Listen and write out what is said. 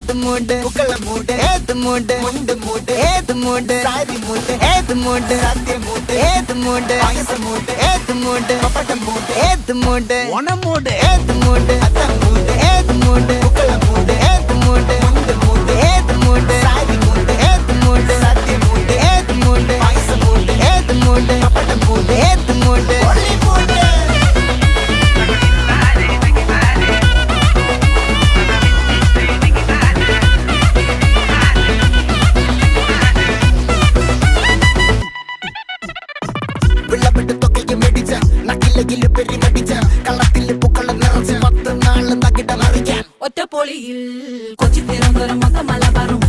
ഏത് മൂട് പുക്കള മൂട് ഏത് മൂട് മുണ്ട് മൂട് ഏത് മൂട് സാരി മൂട് ഏത് മൂട് സദ്യ മൂട് ഏത് മൂട് പായസ മൂട് ഏത് മൂട് പപ്പടം മൂട് ഏത് മൂട് ഓണം മൂട് ഏത് മൂട് അത്തം മൂട് ഏത് മൂട് പുക്കള മൂട് ഏത് മൂട് മുണ്ട് മൂട് ഏത് മൂട് സാരി മൂട് ഏത് മൂട് സദ്യ മൂട് ഏത് മൂട് പായസ മൂട് ഏത് മൂട് പപ്പടം മൂട് ഏത് മൂട് ഒളി മൂട് വിളവെട്ട് തൊക്കയും വെടിച്ച നക്കിലകില് പെരുമടിച്ച കള്ളത്തില് പൂക്കള നിറച്ച് 10 നാള് തകിട മറിക്കാൻ ഒറ്റപ്പൊളിയിൽ കൊച്ചി തിരുവനന്തപുരം മൊത്തം മലബാറും